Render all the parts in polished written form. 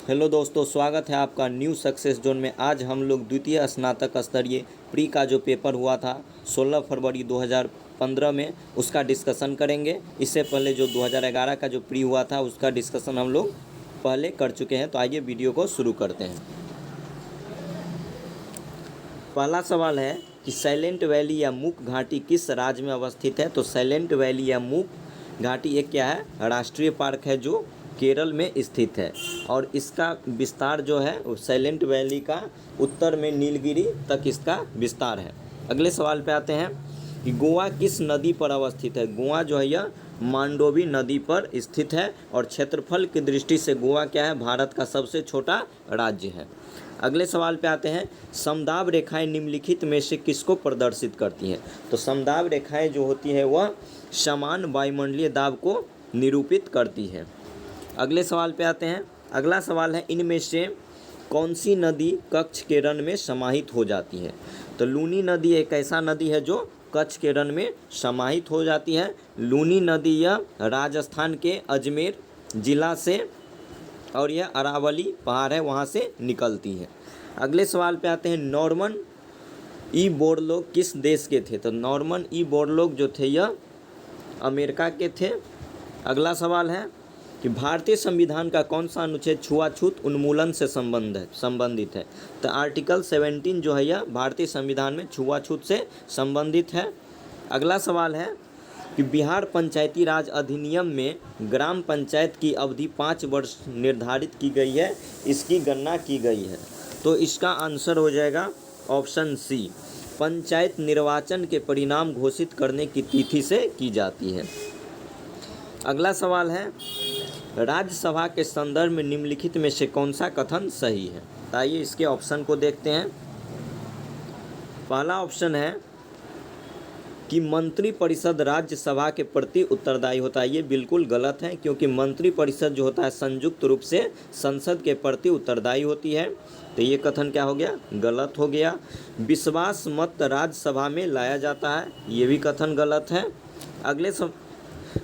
Hello दोस्तों, स्वागत है आपका न्यू सक्सेस जोन में। आज हम लोग द्वितीय स्नातक स्तरीय प्री का जो पेपर हुआ था 16 फरवरी 2015 में उसका डिस्कशन करेंगे। इससे पहले जो 2011 का जो प्री हुआ था उसका डिस्कशन हम लोग पहले कर चुके हैं। तो आइए वीडियो को शुरू करते हैं। पहला सवाल है कि साइलेंट वैली या मूक घाटी किस राज्य में अवस्थित है। तो साइलेंट वैली या मूक घाटी एक क्या है, राष्ट्रीय पार्क है जो केरल में स्थित है। और इसका विस्तार जो है साइलेंट वैली का उत्तर में नीलगिरी तक इसका विस्तार है। अगले सवाल पे आते हैं कि गोवा किस नदी पर अवस्थित है। गोवा जो है यह मांडोवी नदी पर स्थित है और क्षेत्रफल की दृष्टि से गोवा क्या है, भारत का सबसे छोटा राज्य है। अगले सवाल पे आते हैं, समदाब रेखाएं निम्नलिखित में से किसको प्रदर्शित करती हैं। तो समदाब रेखाएं जो होती है वह समान वायुमंडलीय दाब को निरूपित करती है। अगले सवाल पे आते हैं। अगला सवाल है, इनमें से कौन सी नदी कच्छ के रण में समाहित हो जाती है। तो लूनी नदी एक ऐसा नदी है जो कच्छ के रण में समाहित हो जाती है। लूनी नदी यह राजस्थान के अजमेर जिला से और यह अरावली पहाड़ है वहाँ से निकलती है। अगले सवाल पे आते हैं, नॉर्मन ई बोरलॉग किस देश के थे। तो नॉर्मन ई बोरलॉग जो थे यह अमेरिका के थे। अगला सवाल है कि भारतीय संविधान का कौन सा अनुच्छेद छुआछूत उन्मूलन से संबंधित है। तो आर्टिकल 17 जो है यह भारतीय संविधान में छुआछूत से संबंधित है। अगला सवाल है कि बिहार पंचायती राज अधिनियम में ग्राम पंचायत की अवधि 5 वर्ष निर्धारित की गई है, इसकी गणना की गई है। तो इसका आंसर हो जाएगा ऑप्शन सी, पंचायत निर्वाचन के परिणाम घोषित करने की तिथि से की जाती है। अगला सवाल है, राज्यसभा के संदर्भ में निम्नलिखित में से कौन सा कथन सही है। आइए इसके ऑप्शन को देखते हैं। पहला ऑप्शन है कि मंत्रिपरिषद राज्यसभा के प्रति उत्तरदायी होता है। ये बिल्कुल गलत है, क्योंकि मंत्रिपरिषद जो होता है संयुक्त रूप से संसद के प्रति उत्तरदायी होती है। तो ये कथन क्या हो गया, गलत हो गया। विश्वास मत राज्यसभा में लाया जाता है, ये भी कथन गलत है। अगले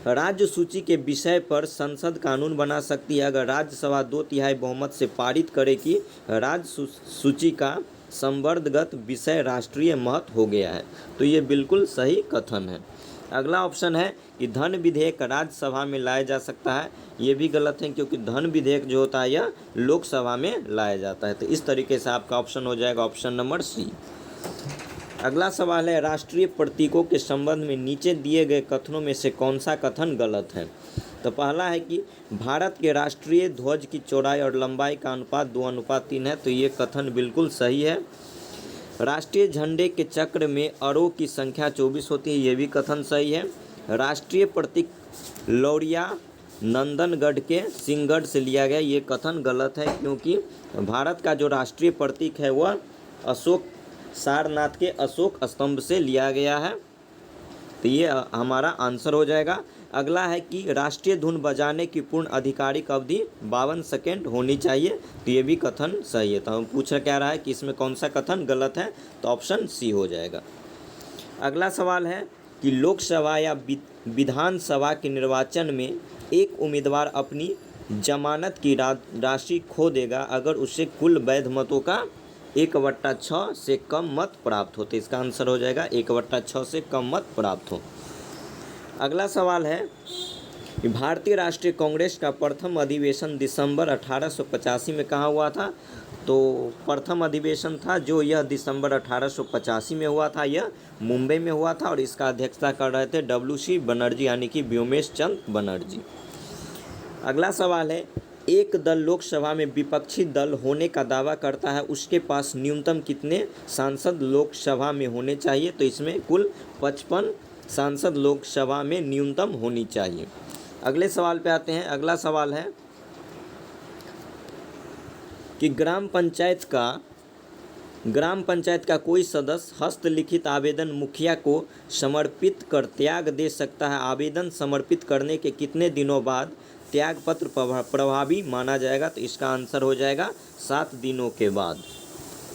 राज्य सूची के विषय पर संसद कानून बना सकती है अगर राज्यसभा 2/3 बहुमत से पारित करे कि राज्य सूची का संवर्गगत विषय राष्ट्रीय महत्व हो गया है। तो ये बिल्कुल सही कथन है। अगला ऑप्शन है कि धन विधेयक राज्यसभा में लाया जा सकता है, ये भी गलत है, क्योंकि धन विधेयक जो होता है यह लोकसभा में लाया जाता है। तो इस तरीके से आपका ऑप्शन हो जाएगा ऑप्शन नंबर सी। अगला सवाल है, राष्ट्रीय प्रतीकों के संबंध में नीचे दिए गए कथनों में से कौन सा कथन गलत है। तो पहला है कि भारत के राष्ट्रीय ध्वज की चौड़ाई और लंबाई का अनुपात 2:3 है। तो ये कथन बिल्कुल सही है। राष्ट्रीय झंडे के चक्र में अरों की संख्या 24 होती है, ये भी कथन सही है। राष्ट्रीय प्रतीक लौरिया नंदनगढ़ के सिंहगढ़ से लिया गया, ये कथन गलत है, क्योंकि भारत का जो राष्ट्रीय प्रतीक है वह अशोक सारनाथ के अशोक स्तंभ से लिया गया है। तो ये हमारा आंसर हो जाएगा। अगला है कि राष्ट्रीय धुन बजाने की पूर्ण आधिकारिक अवधि 52 सेकेंड होनी चाहिए। तो ये भी कथन सही है। तो हम पूछा क्या रहा है कि इसमें कौन सा कथन गलत है, तो ऑप्शन सी हो जाएगा। अगला सवाल है कि लोकसभा या विधानसभा के निर्वाचन में एक उम्मीदवार अपनी जमानत की राशि खो देगा अगर उसे कुल वैध मतों का 1/6 से कम मत प्राप्त होते। इसका आंसर हो जाएगा 1/6 से कम मत प्राप्त हो। अगला सवाल है कि भारतीय राष्ट्रीय कांग्रेस का प्रथम अधिवेशन दिसंबर 1885 में कहाँ हुआ था। तो प्रथम अधिवेशन था जो यह दिसंबर 1885 में हुआ था, यह मुंबई में हुआ था और इसका अध्यक्षता कर रहे थे WC बनर्जी यानी कि व्योमेश चंद्र बनर्जी। अगला सवाल है, एक दल लोकसभा में विपक्षी दल होने का दावा करता है, उसके पास न्यूनतम कितने सांसद लोकसभा में होने चाहिए। तो इसमें कुल 55 सांसद लोकसभा में न्यूनतम होनी चाहिए। अगले सवाल पे आते हैं। अगला सवाल है कि ग्राम पंचायत का कोई सदस्य हस्तलिखित आवेदन मुखिया को समर्पित कर त्याग दे सकता है। आवेदन समर्पित करने के कितने दिनों बाद त्यागपत्र प्रभावी माना जाएगा। तो इसका आंसर हो जाएगा 7 दिनों के बाद।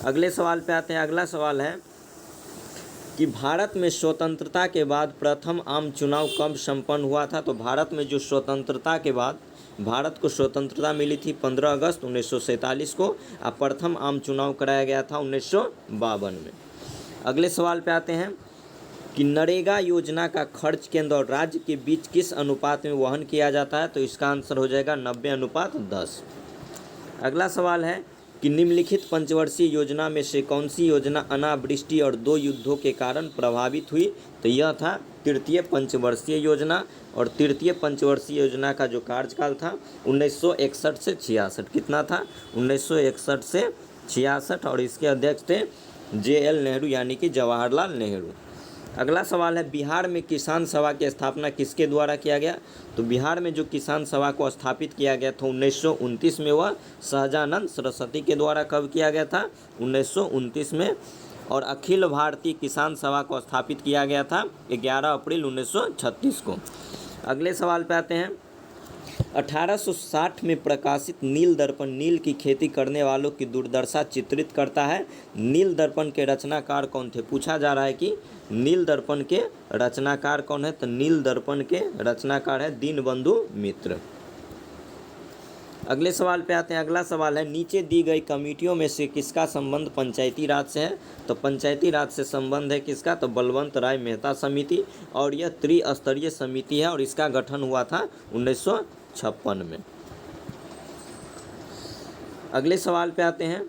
अगले सवाल पे आते हैं। अगला सवाल है कि भारत में स्वतंत्रता के बाद प्रथम आम चुनाव कब संपन्न हुआ था। तो भारत में जो स्वतंत्रता के बाद भारत को स्वतंत्रता मिली थी 15 अगस्त 1947 को। अब प्रथम आम चुनाव कराया गया था 1952 में। अगले सवाल पे आते हैं कि नरेगा योजना का खर्च केंद्र और राज्य के बीच किस अनुपात में वहन किया जाता है? तो इसका आंसर हो जाएगा 90:10। अगला सवाल है कि निम्नलिखित पंचवर्षीय योजना में से कौन सी योजना अनावृष्टि और 2 युद्धों के कारण प्रभावित हुई? तो यह था तृतीय पंचवर्षीय योजना। और तृतीय पंचवर्षीय योजना का जो कार्यकाल था 1961 से 66। कितना था? 1961 से 66। और इसके अध्यक्ष थे JL नेहरू यानी कि जवाहरलाल नेहरू। अगला सवाल है बिहार में किसान सभा की स्थापना किसके द्वारा किया गया? तो बिहार में जो किसान सभा को स्थापित किया गया था 1929 में, वह सहजानंद सरस्वती के द्वारा कब किया गया था? 1929 में। और अखिल भारतीय किसान सभा को स्थापित किया गया था 11 अप्रैल 1936 को। अगले सवाल पे आते हैं 1860 में प्रकाशित नील दर्पण नील की खेती करने वालों की दुर्दशा चित्रित करता है। नील दर्पण के रचनाकार कौन थे? पूछा जा रहा है कि नील दर्पण के रचनाकार कौन है? तो नील दर्पण के रचनाकार है दीनबंधु मित्र। अगले सवाल पे आते हैं। अगला सवाल है नीचे दी गई कमेटियों में से किसका संबंध पंचायती राज से है? तो पंचायती राज से संबंध है किसका? तो बलवंत राय मेहता समिति। और यह त्रिस्तरीय समिति है और इसका गठन हुआ था 1956 में। अगले सवाल पे आते हैं।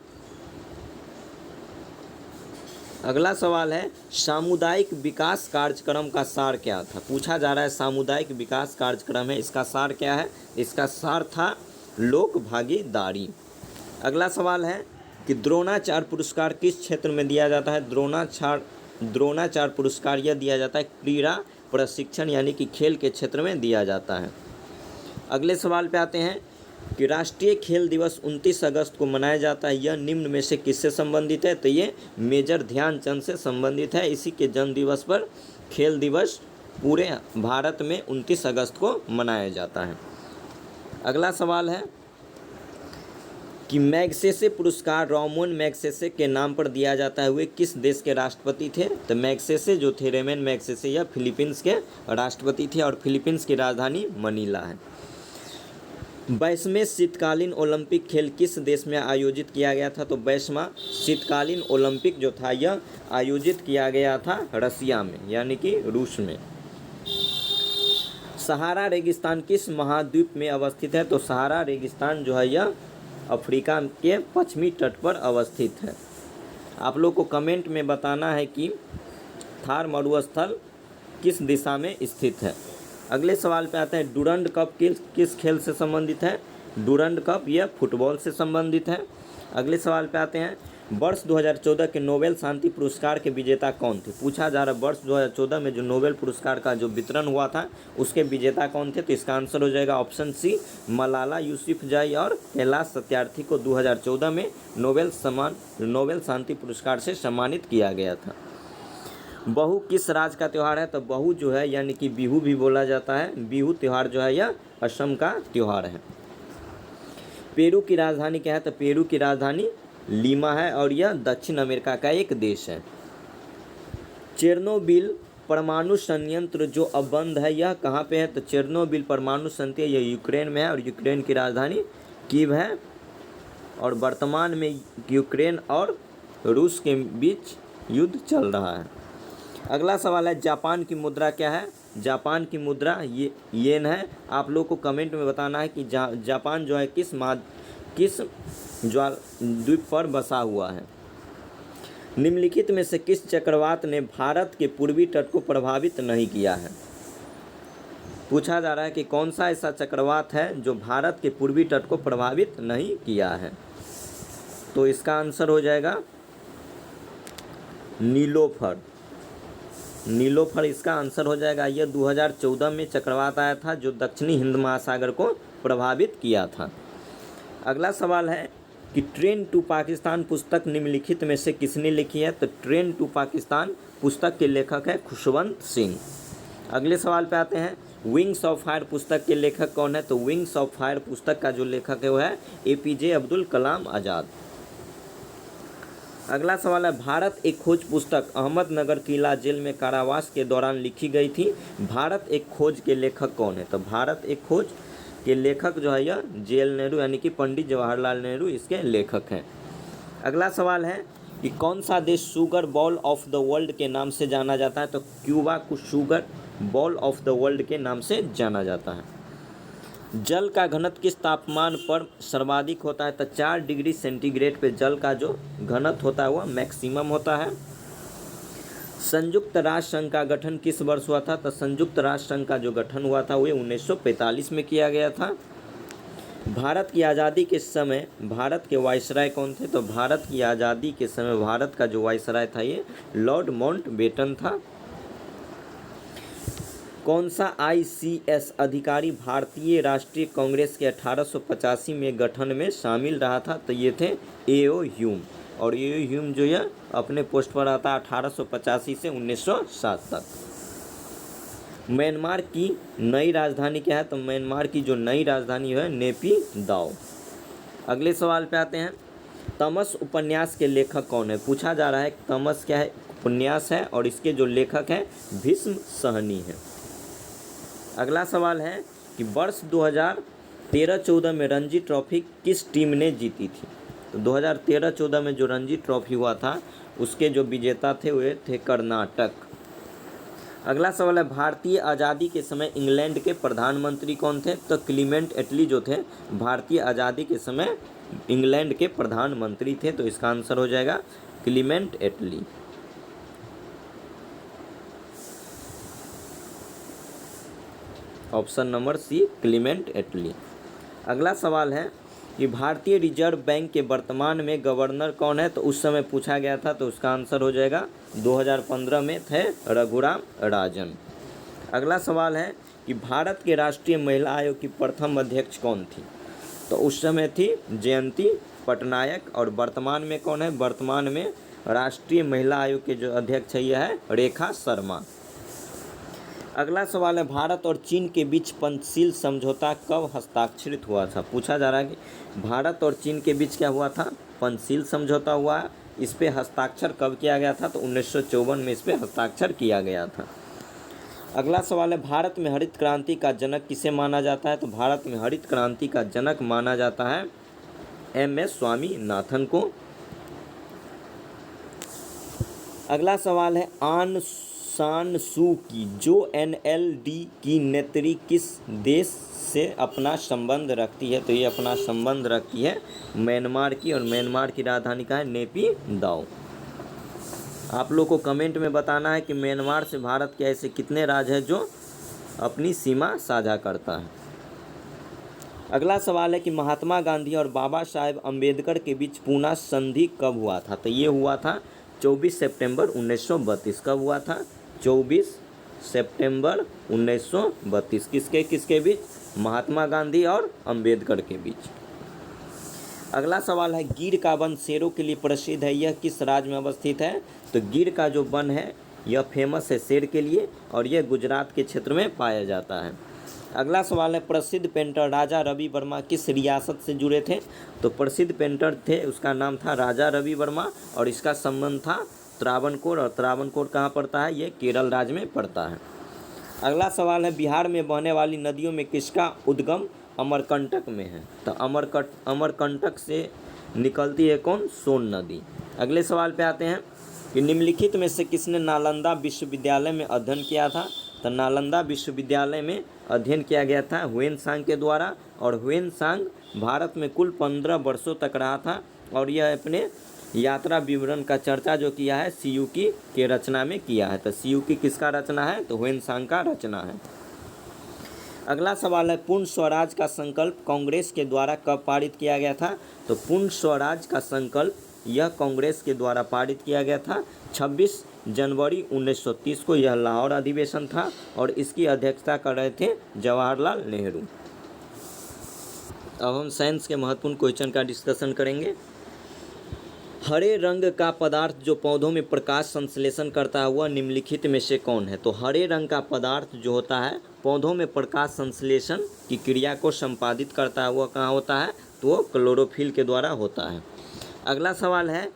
अगला सवाल है सामुदायिक विकास कार्यक्रम का सार क्या था? पूछा जा रहा है सामुदायिक विकास कार्यक्रम है, इसका सार क्या है? इसका सार था लोक भागीदारी। अगला सवाल है कि द्रोणाचार्य पुरस्कार किस क्षेत्र में दिया जाता है? द्रोणाचार्य पुरस्कार यह दिया जाता है क्रीड़ा प्रशिक्षण यानी कि खेल के क्षेत्र में दिया जाता है। अगले सवाल पे आते हैं कि राष्ट्रीय खेल दिवस 29 अगस्त को मनाया जाता है, यह निम्न में से किससे संबंधित है? तो ये मेजर ध्यानचंद से संबंधित है। इसी के जन्म दिवस पर खेल दिवस पूरे भारत में 29 अगस्त को मनाया जाता है। अगला सवाल है कि मैग्सेसे पुरस्कार रामोन मैग्सेसे के नाम पर दिया जाता है, वे किस देश के राष्ट्रपति थे? तो मैग्सेसे जो थे रेमन मैग्सेसे यह फिलीपींस के राष्ट्रपति थे और फिलीपींस की राजधानी मनीला है। 22वें शीतकालीन ओलंपिक खेल किस देश में आयोजित किया गया था? तो 22वां शीतकालीन ओलंपिक जो था यह आयोजित किया गया था रसिया में यानी कि रूस में। सहारा रेगिस्तान किस महाद्वीप में अवस्थित है? तो सहारा रेगिस्तान जो है यह अफ्रीका के पश्चिमी तट पर अवस्थित है। आप लोग को कमेंट में बताना है कि थार मरुस्थल किस दिशा में स्थित है। अगले सवाल पे आते हैं डुरंड कप किस खेल से संबंधित है? डुरंड कप यह फुटबॉल से संबंधित है। अगले सवाल पे आते हैं वर्ष 2014 के नोबेल शांति पुरस्कार के विजेता कौन थे? पूछा जा रहा है वर्ष 2014 में जो नोबेल पुरस्कार का जो वितरण हुआ था उसके विजेता कौन थे? तो इसका आंसर हो जाएगा ऑप्शन सी मलाला यूसुफजई और कैलाश सत्यार्थी को 2014 में नोबेल शांति पुरस्कार से सम्मानित किया गया था। बहू किस राज्य का त्यौहार है? तो बहू जो है यानी कि बिहू भी बोला जाता है। बिहू त्यौहार जो है यह असम का त्यौहार है। पेरू की राजधानी क्या है? तो पेरू की राजधानी लीमा है और यह दक्षिण अमेरिका का एक देश है। चेरनोबिल परमाणु संयंत्र जो अब बंद है यह कहाँ पे है? तो चेरनोबिल परमाणु संयंत्र यह यूक्रेन में है और यूक्रेन की राजधानी कीव है। और वर्तमान में यूक्रेन और रूस के बीच युद्ध चल रहा है। अगला सवाल है जापान की मुद्रा क्या है? जापान की मुद्रा येन है। आप लोग को कमेंट में बताना है कि जापान जो है किस द्वीप पर बसा हुआ है। निम्नलिखित में से किस चक्रवात ने भारत के पूर्वी तट को प्रभावित नहीं किया है? पूछा जा रहा है कि कौन सा ऐसा चक्रवात है जो भारत के पूर्वी तट को प्रभावित नहीं किया है? तो इसका आंसर हो जाएगा नीलोफर। नीलोफर इसका आंसर हो जाएगा। यह 2014 में चक्रवात आया था जो दक्षिणी हिंद महासागर को प्रभावित किया था। अगला सवाल है कि ट्रेन टू पाकिस्तान पुस्तक निम्नलिखित में से किसने लिखी है? तो ट्रेन टू पाकिस्तान पुस्तक के लेखक है खुशवंत सिंह। अगले सवाल पे आते हैं विंग्स ऑफ फायर पुस्तक के लेखक कौन है? तो विंग्स ऑफ फायर पुस्तक का जो लेखक है वो है APJ अब्दुल कलाम आज़ाद। अगला सवाल है भारत एक खोज पुस्तक अहमदनगर किला जेल में कारावास के दौरान लिखी गई थी। भारत एक खोज के लेखक कौन है? तो भारत एक खोज के लेखक जो है यह JL नेहरू यानी कि पंडित जवाहरलाल नेहरू इसके लेखक हैं। अगला सवाल है कि कौन सा देश sugar ball of the world के नाम से जाना जाता है? तो क्यूबा को sugar ball of the world के नाम से जाना जाता है। जल का घनत्व किस तापमान पर सर्वाधिक होता है? तो 4 डिग्री सेंटीग्रेड पे जल का जो घनत्व होता है वह मैक्सिमम होता है। संयुक्त राष्ट्र संघ का गठन किस वर्ष हुआ था? तो संयुक्त राष्ट्र संघ का जो गठन हुआ था वह 1945 में किया गया था। भारत की आज़ादी के समय भारत के वायसराय कौन थे? तो भारत की आज़ादी के समय भारत का जो वायसराय था ये लॉर्ड माउंटबेटन था। कौन सा ICS अधिकारी भारतीय राष्ट्रीय कांग्रेस के 1885 में गठन में शामिल रहा था? तो ये थे A.O. ह्यूम। और A.O. ह्यूम जो है अपने पोस्ट पर आता 1885 से 1907 तक। म्यांमार की नई राजधानी क्या है? तो म्यांमार की जो नई राजधानी है नेपिदाओ। अगले सवाल पे आते हैं। तमस उपन्यास के लेखक कौन है? पूछा जा रहा है तमस क्या है? उपन्यास है और इसके जो लेखक हैं भीष्म सहनी है। अगला सवाल है कि वर्ष 2013-14 में रणजी ट्रॉफी किस टीम ने जीती थी? तो 2013-14 में जो रणजी ट्रॉफी हुआ था उसके जो विजेता थे वे थे कर्नाटक। अगला सवाल है भारतीय आज़ादी के समय इंग्लैंड के प्रधानमंत्री कौन थे? तो क्लीमेंट एटली जो थे भारतीय आज़ादी के समय इंग्लैंड के प्रधानमंत्री थे। तो इसका आंसर हो जाएगा क्लीमेंट एटली। ऑप्शन नंबर सी क्लीमेंट एटली। अगला सवाल है कि भारतीय रिजर्व बैंक के वर्तमान में गवर्नर कौन है? तो उस समय पूछा गया था तो उसका आंसर हो जाएगा 2015 में थे रघुराम राजन। अगला सवाल है कि भारत के राष्ट्रीय महिला आयोग की प्रथम अध्यक्ष कौन थी? तो उस समय थी जयंती पटनायक। और वर्तमान में कौन है? वर्तमान में राष्ट्रीय महिला आयोग के जो अध्यक्ष है यह है रेखा शर्मा। अगला सवाल है भारत और चीन के बीच पंचशील समझौता कब हस्ताक्षरित हुआ था? पूछा जा रहा है कि भारत और चीन के बीच क्या हुआ था? पंचशील समझौता हुआ। इस पे हस्ताक्षर कब किया गया था? तो 1954 में इस पे हस्ताक्षर किया गया था। अगला सवाल है भारत में हरित क्रांति का जनक किसे माना जाता है? तो भारत में हरित क्रांति का जनक माना जाता है MS स्वामीनाथन को। अगला सवाल है आन सान सू की जो NLD की नेत्री किस देश से अपना संबंध रखती है? तो ये अपना संबंध रखती है म्यांमार की। और म्यांमार की राजधानी का है नेपिदाओ। आप लोग को कमेंट में बताना है कि म्यांमार से भारत के ऐसे कितने राज्य हैं जो अपनी सीमा साझा करता है। अगला सवाल है कि महात्मा गांधी और बाबा साहेब अम्बेडकर के बीच पूना संधि कब हुआ था? तो ये हुआ था 24 सितंबर 1932। कब हुआ था? 24 सितंबर 1932। किसके बीच? महात्मा गांधी और अम्बेडकर के बीच। अगला सवाल है गिर का वन शेरों के लिए प्रसिद्ध है, यह किस राज्य में अवस्थित है? तो गिर का जो वन है यह फेमस है शेर के लिए और यह गुजरात के क्षेत्र में पाया जाता है। अगला सवाल है प्रसिद्ध पेंटर राजा रवि वर्मा किस रियासत से जुड़े थे? तो प्रसिद्ध पेंटर थे उसका नाम था राजा रवि वर्मा और इसका संबंध था त्रावणकोर। और त्रावणकोर कहाँ पड़ता है? ये केरल राज्य में पड़ता है। अगला सवाल है बिहार में बहने वाली नदियों में किसका उद्गम अमरकंटक में है? तो अमरकंटक से निकलती है कौन? सोन नदी। अगले सवाल पे आते हैं कि निम्नलिखित में से किसने नालंदा विश्वविद्यालय में अध्ययन किया था? तो नालंदा विश्वविद्यालय में अध्ययन किया गया था ह्वेनसांग के द्वारा। और ह्वेनसांग भारत में कुल 15 वर्षों तक रहा था और यह अपने यात्रा विवरण का चर्चा जो किया है सीयूकी के रचना में किया है। तो सीयूकी किसका रचना है? तो ह्वेनसांग का रचना है। अगला सवाल है पूर्ण स्वराज का संकल्प कांग्रेस के द्वारा कब पारित किया गया था? तो पूर्ण स्वराज का संकल्प यह कांग्रेस के द्वारा पारित किया गया था 26 जनवरी 1930 को। यह लाहौर अधिवेशन था और इसकी अध्यक्षता कर रहे थे जवाहरलाल नेहरू। अब हम साइंस के महत्वपूर्ण क्वेश्चन का डिस्कशन करेंगे। हरे रंग का पदार्थ जो पौधों में प्रकाश संश्लेषण करता है वह निम्नलिखित में से कौन है? तो हरे रंग का पदार्थ जो होता है पौधों में प्रकाश संश्लेषण की क्रिया को संपादित करता है वह कहाँ होता है? तो वो क्लोरोफिल के द्वारा होता है। अगला सवाल है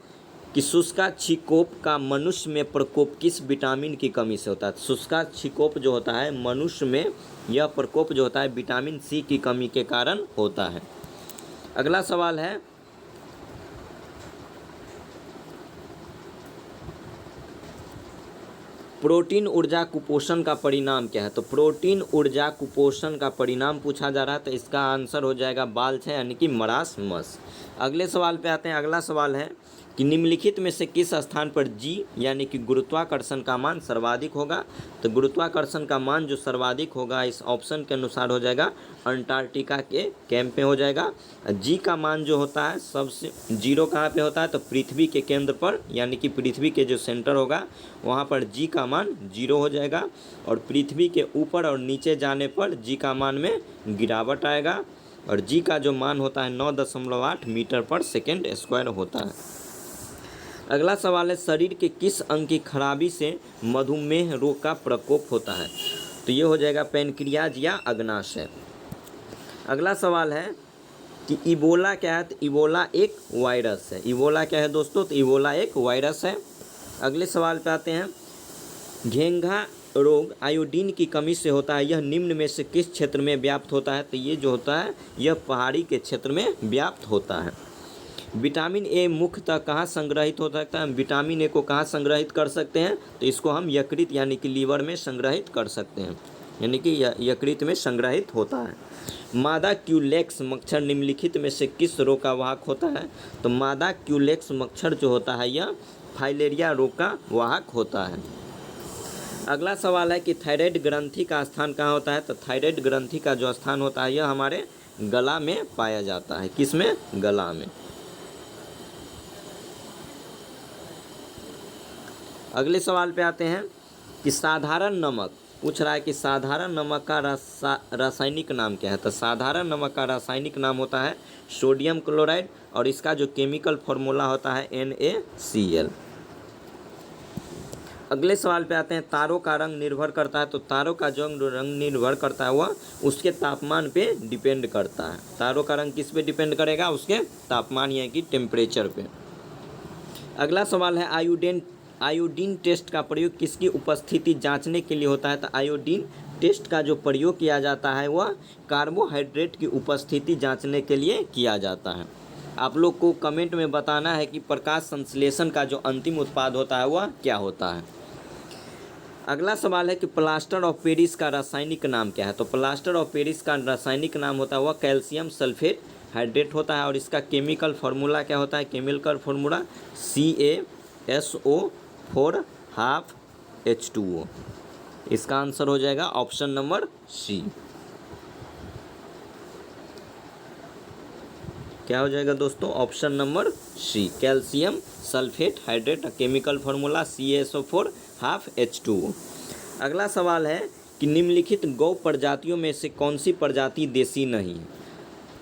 कि शुष्काक्षिकोप का मनुष्य में प्रकोप किस विटामिन की कमी से होता है। शुष्काक्षिकोप जो होता है मनुष्य में, यह प्रकोप जो होता है विटामिन सी की कमी के कारण होता है। अगला सवाल है, प्रोटीन ऊर्जा कुपोषण का परिणाम क्या है। तो प्रोटीन ऊर्जा कुपोषण का परिणाम पूछा जा रहा है, तो इसका आंसर हो जाएगा बालछय यानी कि मरासमस। अगले सवाल पे आते हैं। अगला सवाल है कि निम्नलिखित में से किस स्थान पर जी यानी कि गुरुत्वाकर्षण का मान सर्वाधिक होगा। तो गुरुत्वाकर्षण का मान जो सर्वाधिक होगा इस ऑप्शन के अनुसार हो जाएगा अंटार्कटिका के कैंप में हो जाएगा। जी का मान जो होता है सबसे जीरो कहाँ पे होता है, तो पृथ्वी के केंद्र पर, यानी कि पृथ्वी के जो सेंटर होगा वहाँ पर जी का मान जीरो हो जाएगा, और पृथ्वी के ऊपर और नीचे जाने पर जी का मान में गिरावट आएगा, और जी का जो मान होता है 9.8 मीटर पर सेकेंड स्क्वायर होता है। अगला सवाल है, शरीर के किस अंग की खराबी से मधुमेह रोग का प्रकोप होता है। तो ये हो जाएगा पैनक्रियाज या अग्नाशय। अगला सवाल है कि इबोला क्या है। तो इबोला एक वायरस है। इबोला क्या है दोस्तों, तो इबोला एक वायरस है। अगले सवाल पे आते हैं, घेंघा रोग आयोडीन की कमी से होता है, यह निम्न में से किस क्षेत्र में व्याप्त होता है। तो ये जो होता है यह पहाड़ी के क्षेत्र में व्याप्त होता है। विटामिन ए मुख्यतः कहाँ संग्रहित हो सकता है। विटामिन ए को कहाँ संग्रहित कर सकते हैं, तो इसको हम यकृत यानी कि लीवर में संग्रहित कर सकते हैं, यानी कि यकृत में संग्रहित होता है। मादा क्यूलेक्स मच्छर निम्नलिखित में से किस रोग का वाहक होता है। तो मादा क्यूलेक्स मच्छर जो होता है यह फाइलेरिया रोग का वाहक होता है। अगला सवाल है कि थायराइड ग्रंथि का स्थान कहाँ होता है। तो थायराइड ग्रंथि का जो स्थान होता है यह हमारे गला में पाया जाता है। किस में, गला में। अगले सवाल पे आते हैं कि साधारण नमक पूछ रहा है कि साधारण नमक का रासायनिक नाम क्या है। तो साधारण नमक का रासायनिक नाम होता है सोडियम क्लोराइड, और इसका जो केमिकल फॉर्मूला होता है NaCl। अगले सवाल पे आते हैं, तारों का रंग निर्भर करता है। तो तारों का जो रंग निर्भर करता है वह उसके तापमान पे डिपेंड करता है। तारों का रंग किस पे डिपेंड करेगा, उसके तापमान यानी कि टेम्परेचर पे। अगला सवाल है, आयोडीन टेस्ट का प्रयोग किसकी उपस्थिति जांचने के लिए होता है। तो आयोडीन टेस्ट का जो प्रयोग किया जाता है वह कार्बोहाइड्रेट की उपस्थिति जांचने के लिए किया जाता है। आप लोग को कमेंट में बताना है कि प्रकाश संश्लेषण का जो अंतिम उत्पाद होता है वह क्या होता है। अगला सवाल है कि प्लास्टर ऑफ पेरिस का रासायनिक नाम क्या है। तो प्लास्टर ऑफ पेरिस का रासायनिक नाम होता है वह कैल्शियम सल्फेट हाइड्रेट होता है, और इसका केमिकल फार्मूला क्या होता है। Chemical formula CaSO4 half H2O। इसका आंसर हो जाएगा ऑप्शन नंबर सी। क्या हो जाएगा दोस्तों, option number C, calcium sulphate hydrate, chemical formula CaSO4 half H2O। अगला सवाल है कि निम्नलिखित गौ प्रजातियों में से कौन सी प्रजाति देसी नहीं है।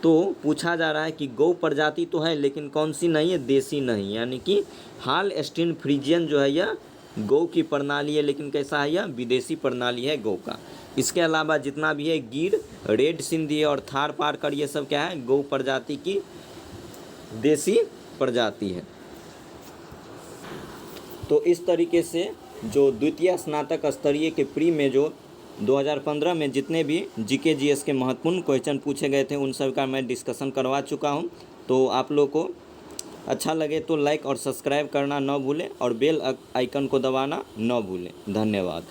तो पूछा जा रहा है कि गौ प्रजाति तो है लेकिन कौन सी नहीं है, देसी नहीं, यानी कि हालस्टीन फ्रीजियन जो है यह गौ की प्रणाली है, लेकिन कैसा है, यह विदेशी प्रणाली है गौ का। इसके अलावा जितना भी है गिर, रेड सिंधी और थार पारकर, ये सब क्या है, गौ प्रजाति की देसी प्रजाति है। तो इस तरीके से जो द्वितीय स्नातक स्तरीय के प्री में जो 2015 में जितने भी जीके जीएस के महत्वपूर्ण क्वेश्चन पूछे गए थे उन सब का मैं डिस्कशन करवा चुका हूं। तो आप लोग को अच्छा लगे तो लाइक और सब्सक्राइब करना न भूलें, और बेल आइकन को दबाना न भूलें। धन्यवाद।